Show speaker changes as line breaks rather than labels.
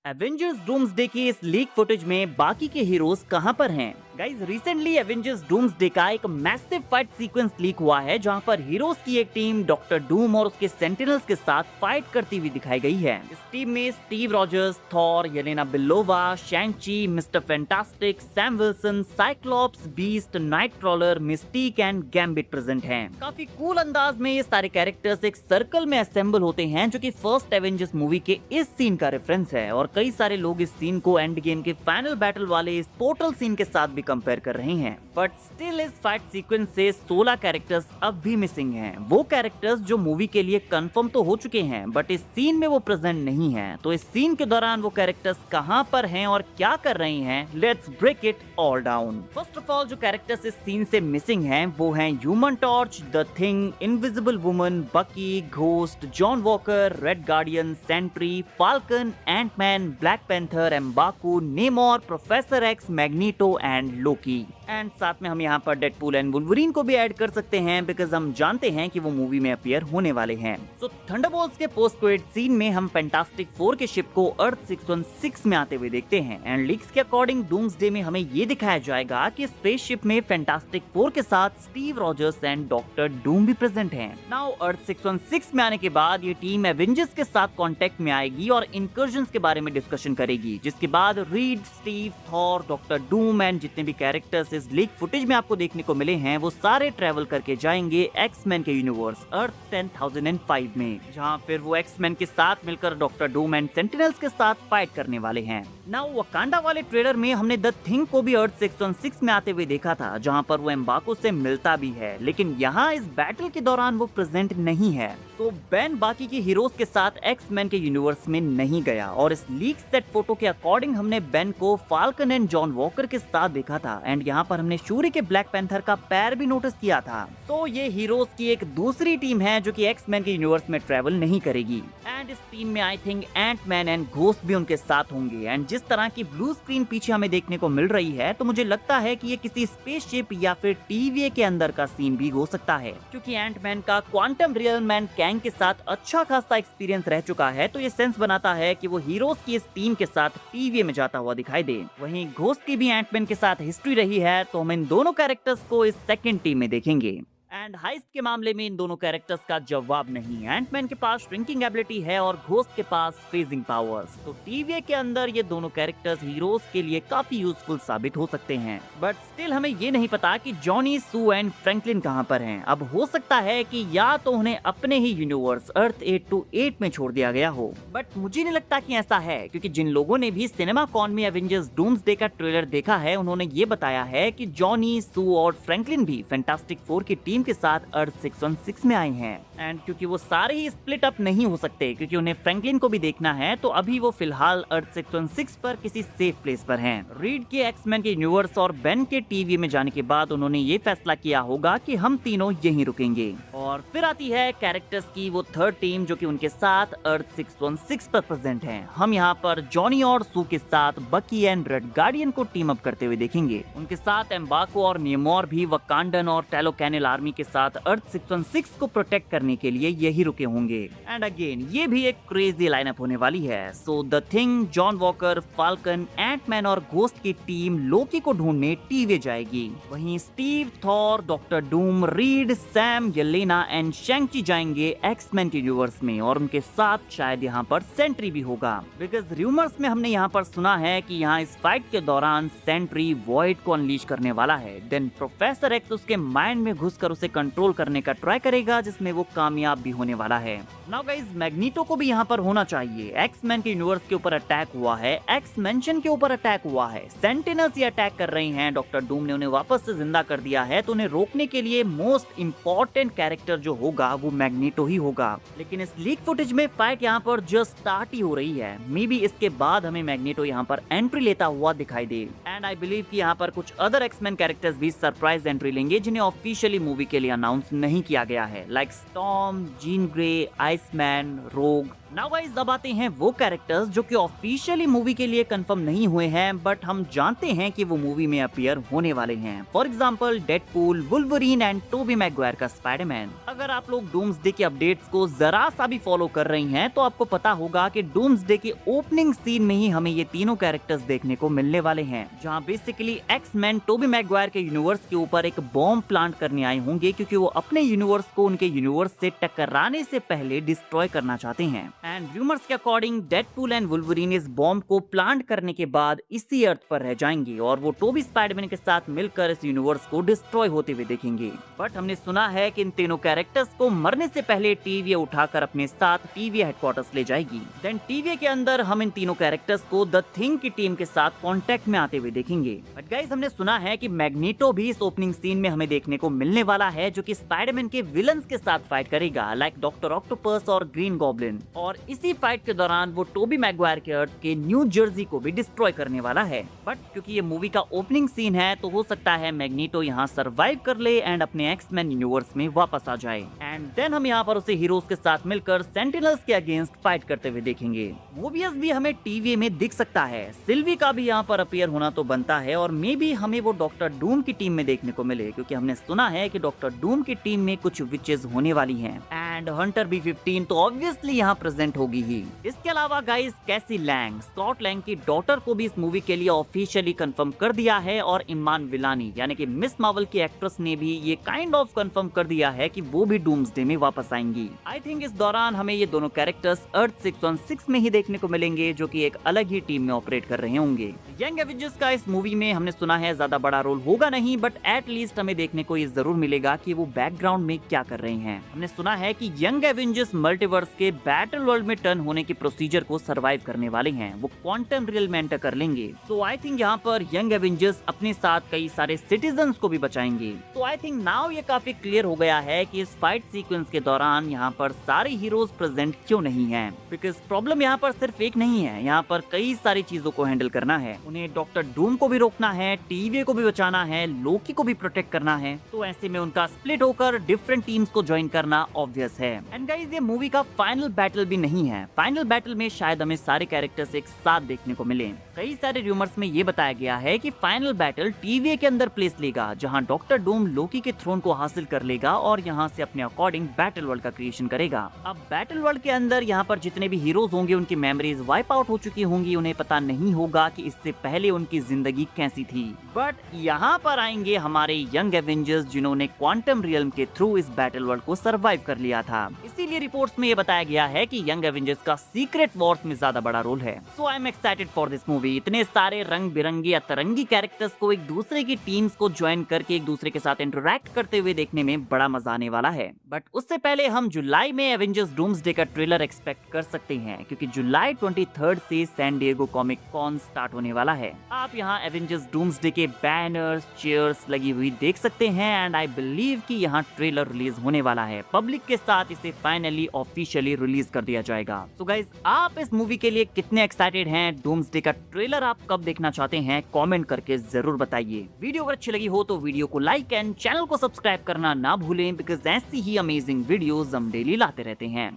Avengers doomsday की इस leak footage में बाकी के हीरोज कहां पर हैं? गाइज रिसेंटली एवेंजर्स डूम्सडे का एक मैसिव फाइट सीक्वेंस लीक हुआ है जहां पर हीरोज की एक टीम डॉक्टर डूम और उसके सेंटिनल्स के साथ फाइट करती हुई दिखाई गई है। इस टीम में Steve Rogers, Thor, Yelena Belova, Shang Chi, Mister Fantastic, Sam Wilson, Cyclops, Beast, Nightcrawler, Mystique and Gambit present हैं। काफी कूल अंदाज में ये सारे कैरेक्टर्स एक सर्कल में असेंबल होते हैं जो कि फर्स्ट एवेंजर्स मूवी के इस सीन का रेफरेंस है और कई सारे लोग इस सीन को एंड गेम के फाइनल बैटल वाले इस पोर्टल सीन के साथ भी कंपेयर कर रहे हैं। बट स्टिल इस फाइट सीक्वेंस से 16 कैरेक्टर्स अब भी मिसिंग हैं। वो कैरेक्टर्स जो मूवी के लिए कंफर्म तो हो चुके हैं बट इस सीन में वो प्रेजेंट नहीं है। तो इस सीन के दौरान वो कैरेक्टर्स कहां पर हैं और क्या कर रहे हैं, let's break it all down. First of all जो कैरेक्टर्स इस सीन से मिसिंग हैं वो हैं Human Torch, the Thing, Invisible Woman, Bucky, Ghost, John Walker, Red Guardian, Sentry, Falcon, Ant Man, Black Panther, M'Baku, Namor, Professor X, Magneto and Loki. And साथ में हम यहाँ पर डेडपूल एंड वुल्वरीन को भी ऐड कर सकते हैं बिकॉज हम जानते हैं कि वो मूवी में अपीयर होने वाले हैं। सो थंडरबोल्ट्स के पोस्ट क्रेडिट सीन में हम फैंटास्टिक फोर के शिप को अर्थ 616 में आते हुए देखते हैं एंड लीक्स के अकॉर्डिंग डूम्सडे में हमें ये दिखाया जाएगा कि स्पेसशिप में फैंटास्टिक फोर के साथ Steve Rogers and doctor Doom भी प्रेजेंट हैं। नाउ अर्थ 616 में आने के बाद ये टीम एवेंजर्स के साथ कांटेक्ट में आएगी और इंकर्जन्स के बारे में डिस्कशन करेगी, जिसके बाद read, Steve, Thor, Doctor Doom and जितने भी कैरेक्टर्स इस लीक फुटेज में आपको देखने को मिले हैं वो सारे ट्रेवल करके जाएंगे एक्स-मैन के यूनिवर्स अर्थ 10005 में, जहां फिर वो एक्स-मैन के साथ मिलकर डॉक्टर डूम एंड सेंटिनल्स के साथ फाइट करने वाले हैं। नाउ वकांडा वाले ट्रेलर में हमने द थिंग को भी अर्थ 616 में आते हुए देखा था जहां पर वो एम्बाको से मिलता भी है, लेकिन यहाँ इस बैटल के दौरान वो प्रेजेंट नहीं है। तो बेन बाकी के हीरोज के साथ एक्स-मैन के यूनिवर्स में नहीं गया और इस लीक सेट फोटो के अकॉर्डिंग हमने बेन को फाल्कन एंड जॉन वॉकर के साथ देखा था एंड यहाँ पर हमने शूरी के ब्लैक पैंथर का पैर भी नोटिस किया था। तो ये हीरोज की एक दूसरी टीम है जो कि एक्स-मैन के यूनिवर्स में ट्रेवल नहीं करेगी एंड इस टीम में I think Antman and Ghost भी उनके साथ होंगे। एंड जिस तरह की ब्लू स्क्रीन पीछे हमें देखने को मिल रही है तो मुझे लगता है कि ये किसी स्पेसशिप या फिर टीवीए के अंदर का सीन भी हो सकता है, क्योंकि एंटमैन का क्वांटम रियल्म एंड कैंग के साथ अच्छा खासा एक्सपीरियंस रह चुका है, तो ये सेंस बनाता है कि वो हीरोज की इस टीम के साथ टीवीए में जाता हुआ दिखाई दे। वहीं घोस्ट की भी एंटमैन के साथ हिस्ट्री रही है, तो हम इन दोनों कैरेक्टर्स को इस सेकंड टीम में देखेंगे। एंड हाइस्ट के मामले में इन दोनों कैरेक्टर्स का जवाब नहीं। एंटमैन के पास श्रिंकिंग एबिलिटी है और घोस्ट के पास फ्रीजिंग पावर्स, तो टीवीए के अंदर ये दोनों कैरेक्टर्स हीरोज के लिए काफी यूजफुल साबित हो सकते हैं। बट स्टिल हमें ये नहीं पता कि जॉनी, सू एंड फ्रैंकलिन कहां पर हैं। अब हो सकता है कि या तो उन्हें अपने ही यूनिवर्स अर्थ 828 में छोड़ दिया गया हो, बट मुझे नहीं लगता कि ऐसा है, क्योंकि जिन लोगों ने भी सिनेमा कॉन में एवेंजर्स डूम्सडे का ट्रेलर देखा है उन्होंने ये बताया है कि जॉनी, सू और फ्रैंकलिन भी फैंटास्टिक फोर की टीम के साथ अर्थ 616 में आए हैं। एंड क्योंकि वो सारे ही स्प्लिट अप नहीं हो सकते क्योंकि उन्हें फ्रैंकलिन को भी देखना है, तो अभी वो फिलहाल अर्थ 616 पर किसी सेफ प्लेस पर हैं। रीड के एक्स-मैन के यूनिवर्स और बेन के टीवी में जाने के बाद उन्होंने ये फैसला किया होगा कि हम तीनों यहीं रुकेंगे। और फिर आती है कैरेक्टर्स की वो थर्ड टीम जो कि उनके साथ अर्थ 616 पर प्रेजेंट है। हम यहाँ पर जॉनी और सू के साथ बकी एंड रेड गार्डियन को टीम अप करते हुए देखेंगे। उनके साथ एम्बाको और नेमोर भी वकांडन और टेलोकैनल आर्मी के साथ अर्थ 616 को प्रोटेक्ट करने के लिए यही रुके होंगे। एंड अगेन ये भी एक क्रेजी लाइनअप होने वाली है। So the thing, John Walker, Falcon, Antman और घोस्ट की टीम लोकी को ढूंढने टीवीए जाएगी। वहीं Steve, Thor, Doctor Doom, Reed, Sam, Yelena and Shang Chi जाएंगे एक्स-मैन के यूनिवर्स में और उनके साथ शायद यहाँ पर सेंट्री भी होगा, बिकॉज रूमर्स में हमने यहाँ पर सुना है कि यहाँ इस फाइट के दौरान सेंट्री वॉइड को अनलीश करने वाला है। देन प्रोफेसर एक्स उसके माइंड में घुसकर उसे कंट्रोल करने का ट्राई करेगा, जिसमें वो कामयाब भी होने वाला है। नाउ गाइस मैग्नीटो को भी यहाँ पर होना चाहिए। एक्स-मैन के यूनिवर्स के ऊपर अटैक हुआ है, एक्स-मेंशन के ऊपर अटैक हुआ है, सेंटिनल्स ये अटैक कर रहे हैं, डॉक्टर डूम ने उन्हें वापस से जिंदा कर दिया है, तो उन्हें रोकने के लिए मोस्ट इंपॉर्टेंट कैरेक्टर जो होगा वो मैग्नीटो ही होगा। लेकिन इस लीक फुटेज में फाइट यहाँ पर जस्ट स्टार्ट ही हो रही है। मे बी इसके बाद हमें मैग्नीटो यहाँ पर एंट्री लेता हुआ दिखाई दे। एंड आई बिलीव कि यहाँ पर कुछ अदर एक्स-मैन कैरेक्टर्स भी सरप्राइज एंट्री लेंगे जिन्हें ऑफिशियली मूवी के लिए अनाउंस नहीं किया गया है, like storm, Jean Grey, Iceman, रोग, नाउ गाइस, अब आते हैं वो कैरेक्टर्स जो कि ऑफिशियली मूवी के लिए कंफर्म नहीं हुए हैं, बट हम जानते हैं कि वो मूवी में अपीयर होने वाले हैं। For example Deadpool, Wolverine and Toby Maguire का स्पाइडरमैन। अगर आप लोग डूम्सडे के अपडेट्स को जरा सा भी फॉलो कर रही हैं तो आपको पता होगा कि डूम्सडे के ओपनिंग सीन में ही हमें ये तीनों कैरेक्टर्स देखने को मिलने वाले हैं, जहां बेसिकली एक्स-मैन टोबी मैगवायर के यूनिवर्स के ऊपर एक बॉम्ब प्लांट करने आए होंगे, क्योंकि वो अपने यूनिवर्स को उनके यूनिवर्स से टकराने से पहले डिस्ट्रॉय करना चाहते हैं। एंड रूमर्स के अकॉर्डिंग डेडपूल एंड वुल्वरीन इस बॉम्ब को प्लांट करने के बाद इसी अर्थ पर रह जाएंगे और वो टोबी स्पाइडरमैन के साथ मिलकर इस यूनिवर्स को डिस्ट्रॉय होते हुए देखेंगे। बट हमने सुना है कि इन तीनों कैरेक्टर्स को मरने से पहले टीवीए उठाकर अपने साथ टीवीए हेडक्वार्टर्स ले जाएगी। देन टीवीए के अंदर हम इन तीनों कैरेक्टर्स को द थिंग की टीम के साथ कांटेक्ट में आते हुए देखेंगे। बट गाइस, हमने सुना है कि मैग्नीटो भी इस ओपनिंग सीन में हमें देखने को मिलने वाला है, जो कि स्पाइडरमैन के विलन्स के साथ फाइट करेगा, लाइक डॉक्टर ऑक्टोपस और ग्रीन गॉब्लिन। और इसी फाइट के दौरान वो टोबी मैगवायर के अर्थ के न्यू जर्सी को भी डिस्ट्रॉय करने वाला है। बट क्योंकि ये मूवी का ओपनिंग सीन है तो हो सकता है मैग्नीटो यहाँ सर्वाइव कर ले एंड अपने एक्स-मैन यूनिवर्स में वापस आ जाए। एंड देन हम यहाँ पर उसे हीरोज के साथ मिलकर सेंटिनल्स के अगेंस्ट फाइट करते हुए देखेंगे। मोबियस भी हमें टीवी में दिख सकता है, सिल्वी का भी यहाँ पर अपीयर होना तो बनता है, और मे बी हमें वो डॉक्टर डूम की टीम में देखने को मिले, क्योंकि हमने सुना है कि डॉक्टर डूम की टीम में कुछ विचेस होने वाली हैं। एंड हंटर B-15 तो ऑब्वियसली यहाँ प्रेजेंट होगी ही। इसके अलावा गाइस, कैसी लैंग, स्कॉट लैंग की डॉटर को भी इस मूवी के लिए ऑफिशियली कंफर्म कर दिया है, और इमान विलानी यानी कि मिस मार्वल की एक्ट्रेस ने भी ये काइंड ऑफ कंफर्म कर दिया है कि वो भी डूम्सडे में वापस आएंगी। आई थिंक इस दौरान हमें ये दोनों कैरेक्टर्स अर्थ 616 में ही देखने को मिलेंगे, जो कि एक अलग ही टीम में ऑपरेट कर रहे होंगे। यंग एवेंजर्स का इस मूवी में हमने सुना है ज्यादा बड़ा रोल होगा नहीं, बट एट लीस्ट हमें देखने को ये जरूर मिलेगा कि वो बैकग्राउंड में क्या कर रहे हैं। हमने सुना है कि यंग एवेंजर्स मल्टीवर्स के बैटल वर्ल्ड में टर्न होने के प्रोसीजर को सर्वाइव करने वाले हैं, वो क्वांटम रियल में एंटर कर लेंगे। सो आई थिंक यहाँ पर यंग एवेंजर्स अपने साथ कई सारे सिटीजन्स को भी बचाएंगे। तो आई थिंक नाउ ये काफी क्लियर हो गया है कि इस फाइट सीक्वेंस के दौरान यहाँ पर सारे हीरोज प्रेजेंट क्यों नहीं हैं। बिकॉज प्रॉब्लम यहाँ पर सिर्फ एक नहीं है, यहाँ पर कई सारी चीजों को हैंडल करना है। उन्हें डॉक्टर डूम को भी रोकना है, टीवीए को भी बचाना है, लोकी को भी प्रोटेक्ट करना है। तो ऐसे में उनका स्प्लिट होकर डिफरेंट टीम्स को ज्वाइन करना ऑब्वियस है। एंड गाइस, ये मूवी का फाइनल बैटल भी नहीं है। फाइनल बैटल में शायद हमें सारे कैरेक्टर्स एक साथ देखने को मिले। कई सारे रूमर्स में ये बताया गया है कि फाइनल बैटल टीवीए के अंदर प्लेस लेगा, जहां डॉक्टर डूम लोकी के थ्रोन को हासिल कर लेगा और यहां से अपने अकॉर्डिंग बैटल वर्ल्ड का क्रिएशन करेगा। अब बैटल वर्ल्ड के अंदर यहाँ पर जितने भी हीरोज होंगे उनकी मेमोरीज वाइप आउट हो चुकी होंगी, उन्हें पता नहीं होगा कि इससे पहले उनकी जिंदगी कैसी थी। बट यहाँ पर आएंगे हमारे यंग एवेंजर्स, जिन्होंने क्वांटम रियल्म के थ्रू इस बैटल वर्ल्ड को सर्वाइव कर लिया था। इसीलिए रिपोर्ट्स में ये बताया गया है कि यंग एवेंजर्स का सीक्रेट वॉर्स में ज्यादा बड़ा रोल है। So I am excited for this movie. इतने सारे रंग बिरंगे अतरंगी कैरेक्टर्स को एक दूसरे की टीम्स को ज्वाइन करके एक दूसरे के साथ इंटरैक्ट करते हुए देखने में बड़ा मजा आने वाला है। बट उससे पहले हम जुलाई में एवेंजर्स डूम्सडे का ट्रेलर एक्सपेक्ट कर सकते हैं, क्योंकि जुलाई 23 से San Diego Comic Con start होने वाला है। आप यहाँ एवेंजर्स डूम्सडे के बैनर्स, चेयर्स लगी हुई देख सकते हैं, एंड आई बिलीव कि यहाँ ट्रेलर रिलीज होने वाला है। पब्लिक के साथ इसे फाइनली ऑफिशियली रिलीज कर दिया जाएगा। सो गाइस, आप इस मूवी के लिए कितने एक्साइटेड हैं? डूम्सडे का ट्रेलर आप कब देखना चाहते हैं? कमेंट करके जरूर बताइए। वीडियो अगर अच्छी लगी हो तो वीडियो को लाइक एंड चैनल को सब्सक्राइब करना ना भूलें, बिकॉज ऐसी ही अमेजिंग वीडियोस हम डेली लाते रहते हैं।